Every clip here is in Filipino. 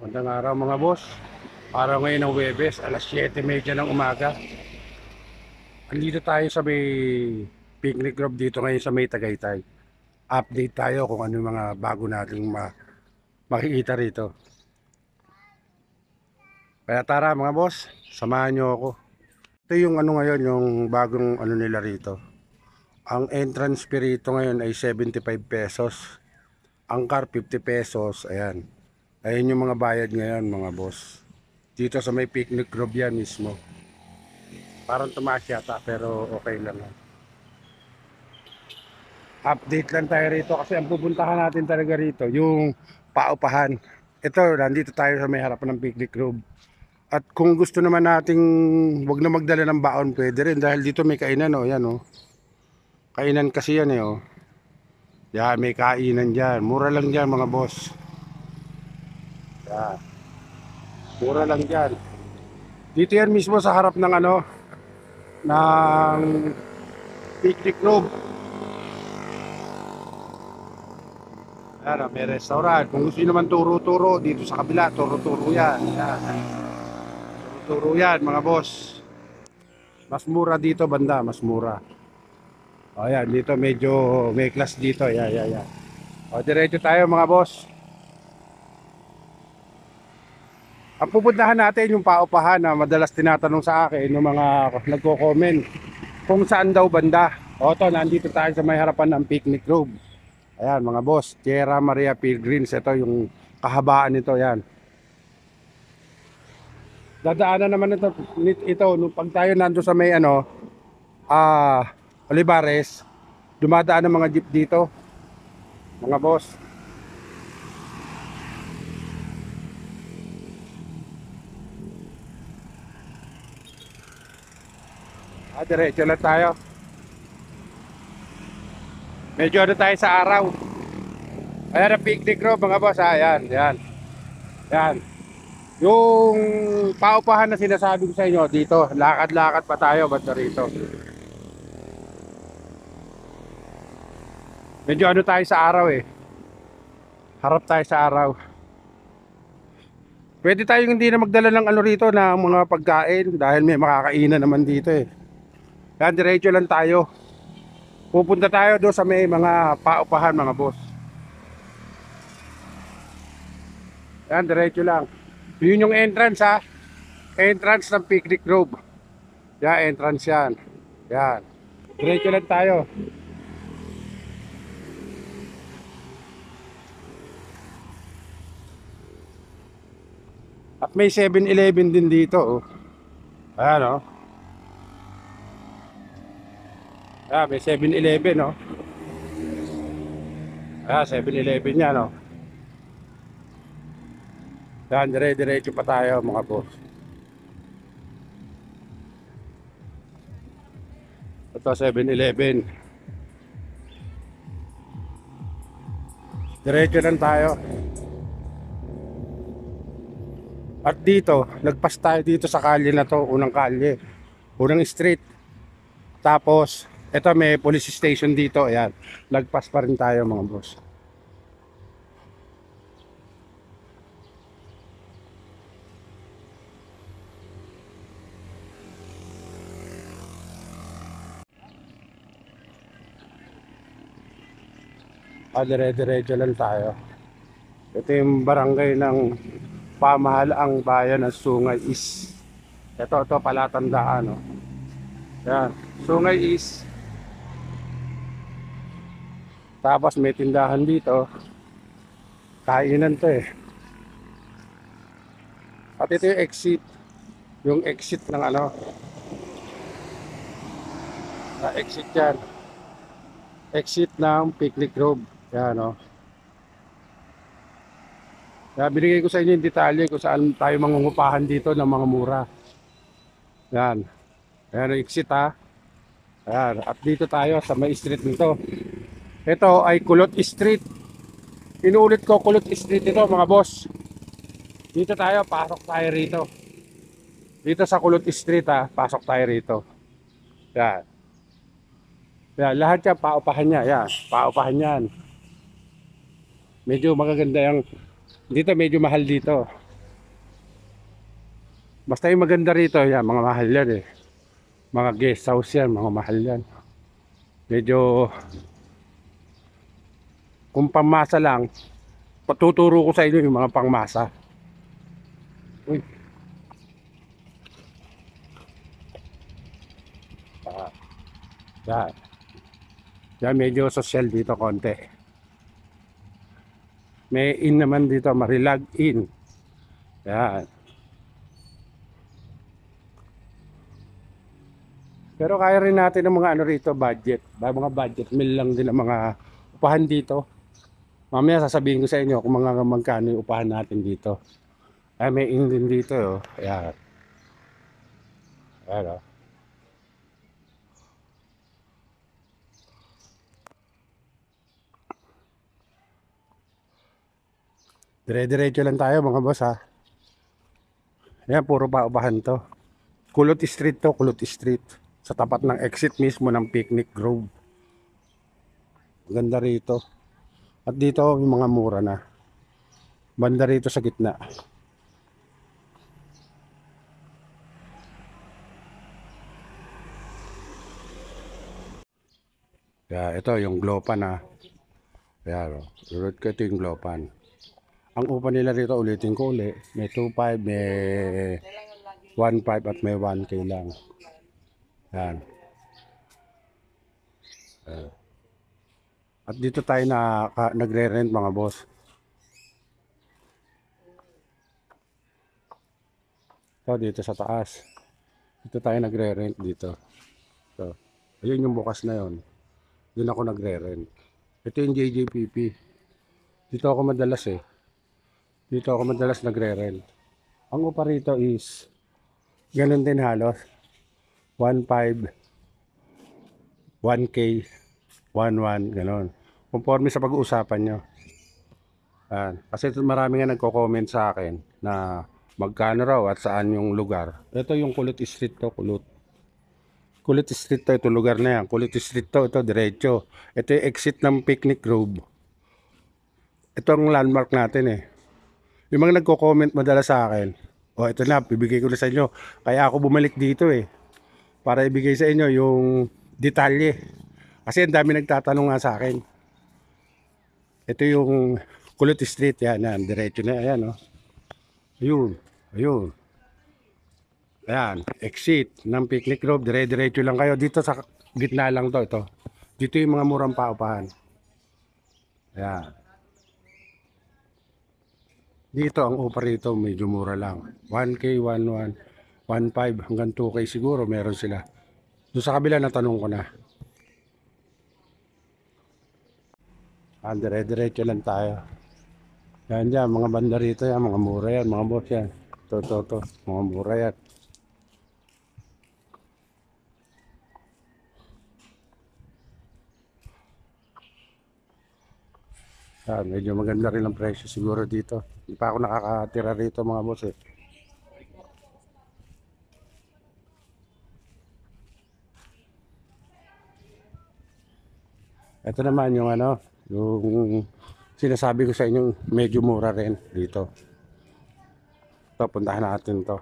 Magandang araw mga boss. Araw ngayon ng Huwebes, alas 7:30 ng umaga. Andito tayo sa may picnic group dito ngayon sa may Tagaytay. Update tayo kung ano yung mga bago nating makikita rito. Kaya tara mga boss, samahan nyo ako. Ito yung ano ngayon, yung bagong ano nila rito. Ang entrance fee rito ngayon ay 75 pesos. Ang car 50 pesos, ayan. Ayan yung mga bayad ngayon mga boss. Dito sa may picnic group yan mismo. Parang tumaas yata pero okay lang. Update lang tayo rito kasi ang pupuntahan natin talaga rito yung paupahan. Ito, nandito tayo sa may harapan ng picnic room. At kung gusto naman nating wag na magdala ng baon, pwede rin dahil dito may kainan oh, yan oh. Kainan kasi yan eh oh. Yan, may kainan diyan. Mura lang diyan mga boss. Yan. Mura lang diyan. Dito yan mismo sa harap ng ano ng picnic room. Yan, may restaurant. Kung gusto nyo naman turo-turo, dito sa kabila, turo-turo yan. Yan. Turo-turo yan, mga boss. Mas mura dito, banda, mas mura. O yan, dito medyo may class dito. Yan, yan, yan. O, diretso tayo, mga boss. Ang pupuntahan natin yung paupahan na madalas tinatanong sa akin ng mga nagko-comment kung saan daw banda. O, to, nandito tayo sa may harapan ng picnic room. Ayan mga boss, Tierra Maria Pilgrims. Ito yung kahabaan nito, yan. Dadaanan naman ito nung pag tayo nando sa may ano, Olivares, dumadaan ng mga jeep dito, mga boss. Diretso lang tayo. Medyo ano tayo sa araw. Ayan ang picnic room mga boss, ayan, yan. Yan. Yung paupahan na sinasabi ko sa inyo dito, lakad-lakad pa tayo basta rito. Medyo ano tayo sa araw eh. Harap tayo sa araw. Pwede tayong hindi na magdala ng ano rito na mga pagkain dahil may makakainan naman dito eh. Yan, diretso lang tayo. Pupunta tayo doon sa may mga paupahan mga boss. Yan, diretso lang. Yun yung entrance ha. Entrance ng picnic grove. Yan, entrance yan. Yan. Diretso lang tayo. At may 7-Eleven din dito oh. Ayan oh. Ayan, may 7-Eleven oh. Ayan, 7-Eleven yan oh. Yan, dire-diretso pa tayo mga boss. Ito 7-Eleven. Diretso lang tayo. At dito, nagpas tayo dito sa kalye na to, unang kalye. Unang street. Tapos, ito may police station dito, ayan. Nagpas pa rin tayo mga boss. Dire-diretso lang tayo. Ito yung barangay ng pamahalaang bayan ng Sungay East. Ito palatandaan. Oh. Yan, Sungay East. Tapos may tindahan dito. Kainan to eh. At ito yung exit. Yung exit ng ano. Exit yan. Exit ng picnic grove. Yan o. Kaya binigay ko sa inyo yung detalye kung saan tayo mangungupahan dito ng mga mura. Yan. Ayan ang exit ha. Ayan. At dito tayo sa may street nito. Ito ay Kulot Street. Inuulit ko, Kulot Street ito mga boss. Dito tayo, pasok tayo rito. Dito sa Kulot Street ha, pasok tayo rito. Yan. Yan, lahat yan, paupahan niya. Yan, paupahan yan. Medyo magaganda yung dito, medyo mahal dito. Basta yung maganda rito, yan, mga mahal yan eh. Mga guest house yan, mga mahal yan. Medyo, kung pangmasa lang, patuturo ko sa inyo yung mga pangmasa. Uy, ah, yan. Yan, medyo social dito konti. May in naman dito, Marilag in. Yan. Pero kaya rin natin ng mga ano rito, budget. Mga budget meal lang din ang mga upahan dito. Mamaya sasabihin ko sa inyo kung mga magkano yung upahan natin dito. Ay, may in din dito. Oh. Ayan. Ayan, oh. Dire-diretso lang tayo mga boss ha. Ayan, puro paupahan to. Kulot Street to, Kulot Street. Sa tapat ng exit mismo ng Picnic Grove. Ganda rito. At dito yung mga mura na. Banda rito sa gitna. Kaya ito yung Glopan ha. Kaya road ko ito yung Glopan. Ang upa nila rito ulitin ko uli. May 2.5, may 1.5 at may 1K lang. Yan. At dito tayo nagre-rent mga boss. So dito sa taas. Dito tayo nagre-rent dito. So, ayun yung bukas na yon. Doon ako nagre-rent. Ito yung JJPP. Dito ako madalas eh. Dito ako madalas nagre-rent. Ang upa rito is ganun din halos. 1.5, 1K, 1.1, ganun. Conforme sa pag-uusapan nyo. Kasi marami nga nagko-comment sa akin na magkano raw at saan yung lugar. Ito yung Kulot Street to, Kulot. Kulot Street to, ito lugar na yan. Kulot Street to, ito diretso. Ito yung exit ng Picnic Grove. Ito ang landmark natin eh. Yung mga nagko-comment madalas sa akin, oh ito na, bibigay ko na sa inyo. Kaya ako bumalik dito eh. Para ibigay sa inyo yung detalye. Kasi ang dami nagtatanong nga sa akin. Ito yung Kulot Street, yan, diretso na, ayan oh. Ayun, ayun. Ayan, exit ng Picnic Grove, dire-diretso lang kayo. Dito sa gitna lang to, ito. Dito yung mga murang paupahan. Ayan. Dito ang upa rito, medyo mura lang. 1K, 1.1, 1.5 hanggang 2K siguro meron sila. Doon sa kabila natanong ko na. Dire-diretso lang tayo. Yan dyan, mga banda rito yan, mga mura yan, mga boss yan. To, mga mura yan. Medyo maganda rin ang presyo siguro dito. Hindi pa ako nakakatira rito mga boss eh. Ito naman yung ano, yung sinasabi ko sa inyo, medyo mura rin dito. Ito, puntahan natin to.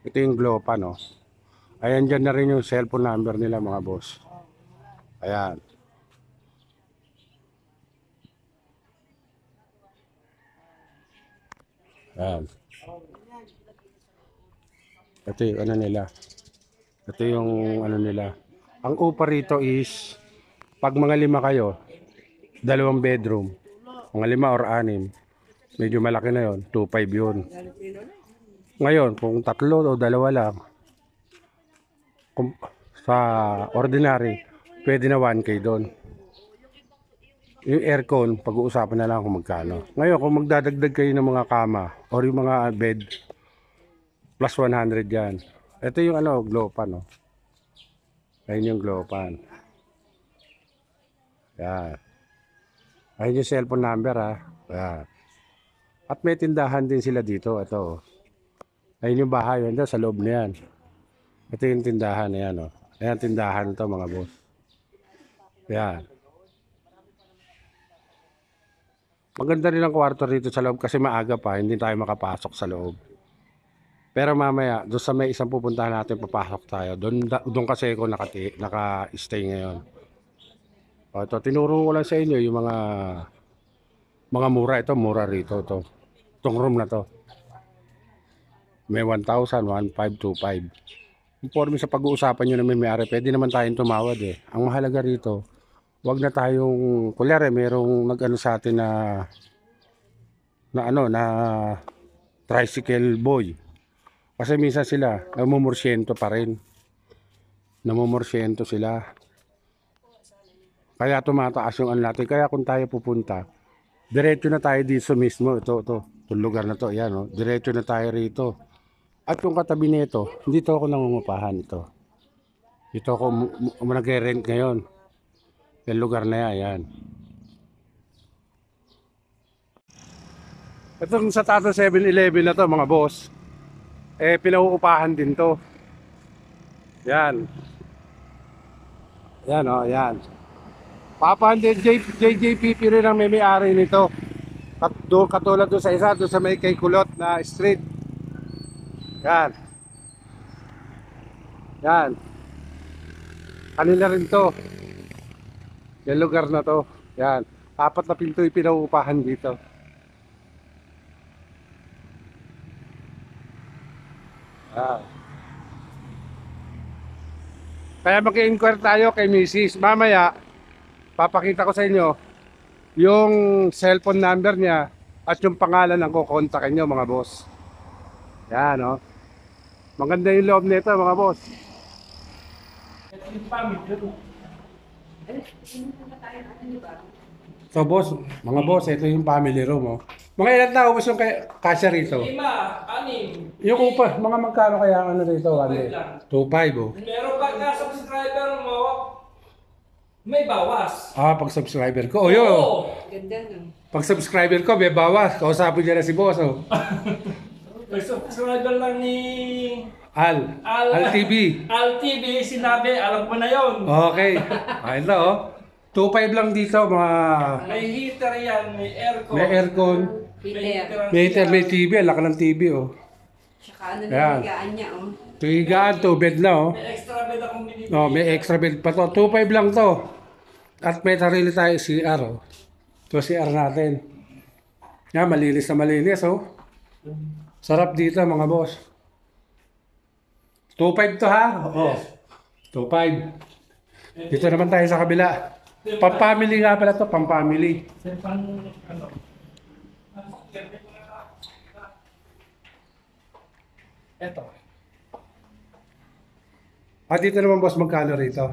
Ito yung Glopa, no? Ayan dyan na rin yung cellphone number nila mga boss. Ayan. Ayan. Ito yung ano nila. Ito yung ano nila. Ang upa rito is, pag mga 5 kayo, 2 bedroom. Mga 5 or 6. Medyo malaki na yon, 2.5 yun. Ngayon, kung 3 o 2 lang, kung, sa ordinary, pwede na 1K doon. Yung aircon, pag-uusapan na lang kung magkano. Ngayon, kung magdadagdag kayo ng mga kama or yung mga bed, plus 100 yan. Ito yung ano, Glopan, no? Ayun yung Glopan. Yan. Ayun yung cellphone number, ha. Yan. At may tindahan din sila dito. Ito. Ayun yung bahay. Yan sa loob na yan. Ito yung tindahan na yan, oh. Ayan tindahan to mga boss. Yan. Maganda rin ang kwarto rito sa loob kasi maaga pa, hindi tayo makapasok sa loob. Pero mamaya, doon sa may isang pupuntahan natin, papasok tayo. Doon kasi ako naka-stay ngayon. O, ito, tinuro ko lang sa inyo yung mga mura. Ito, mura rito. Itong room na to. May 1,000, 1,525. Conforme sa pag-uusapan nyo na may-ari, pwede naman tayong tumawad eh. Ang mahalaga rito, wag na tayong, kulyari, merong nag-ano sa atin na tricycle boy. Kasi minsan sila, namumursyento pa rin. Namumursyento sila. Kaya tumataas yung ano natin. Kaya kung tayo pupunta, diretso na tayo dito mismo. Ito, itong lugar na to. Yan, oh. Diretso na tayo rito. At yung katabi nito, dito ako nangungupahan ito. Dito ako nagre-rent ngayon. Yung lugar na yan. Itong sa Tato 7-Eleven na to mga boss, pinauupahan din to. Yan. Yan o, yan. Papahan din JJPP rin ang may-ari nito. Katulad doon sa isa, doon sa may kay Kulot na street. Yan. Yan. Kanila rin to. Yung lugar na to. Yan. 4 na pinto yung pinauupahan dito. Yan. Kaya mag-inquire tayo kay Mrs. Mamaya, papakita ko sa inyo yung cellphone number niya at yung pangalan ng kukontakin nyo mga boss. Yan o. Maganda yung loob nito mga boss. So boss, mga boss, ito yung family room oh. Mga ilan tao boss yung kasya rito? 5, 6. Yung upa, mga magkano kaya ano rito? 2.5 oh. Pero pagka subscriber mo, may bawas. Pag subscriber ko. Oh, yun. Oo. Ganda no. Pag subscriber ko, may bawas. Kausapin niya na si boss oh. May subscriber lang ni Al TV. Al TV, sinabi, alam ko na yon. Okay. Ayun na oh. 2.5 lang dito mga May heater yan, may aircon. may aircon, Peter. may heater, may TV, laki ng TV oh. Tsaka ano Ayan. na higaan niya oh. Tuwigaan, 2 bed na oh. May extra bed akong binibili. Oh, may extra bed pa to. 2.5 lang to. At may sarili tayo CR oh. Ito CR natin. Yan, malinis na malinis oh. Sarap dito mga boss. 2.5 to ha? Oo. 2.5. Dito naman tayo sa kabila. Pang-family nga pala to, pang-family. Ano? Eto. At dito naman boss, magkano rito?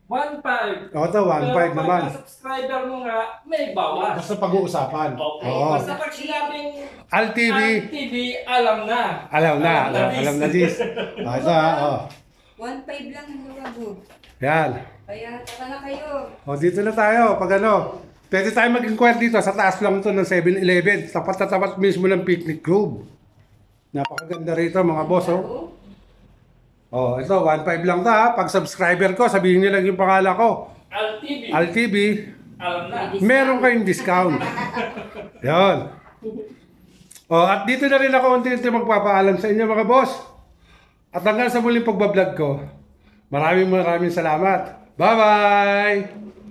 1.5. O ito, 1.5 naman. Pero subscriber mo nga, may bawas. Basta pag-uusapan. Okay. Oo. Basta pag sinabing Al TV, Al TV, alam na. alam na this. Ito ha, oh. 1.5 lang ang luwag mo. Yan. Kaya tara na kayo. O dito na tayo, pag ano. Pwede tayo mag-inquire dito, sa taas lang to ng 7-Eleven. Tapat na tapat mismo ng picnic grove. Napakaganda rito mga boss oh. Oh, ito 1.5 lang ta ha. Pag subscriber ko, sabihin niyo lang yung pangalan ko. Al TV, Al TV, alam na. meron kayong discount. Yan. Oh, at dito na rin ako unti-unti magpapaalam sa inyo mga boss. At hanggang sa muling pagbablog ko. Maraming salamat. Bye-bye!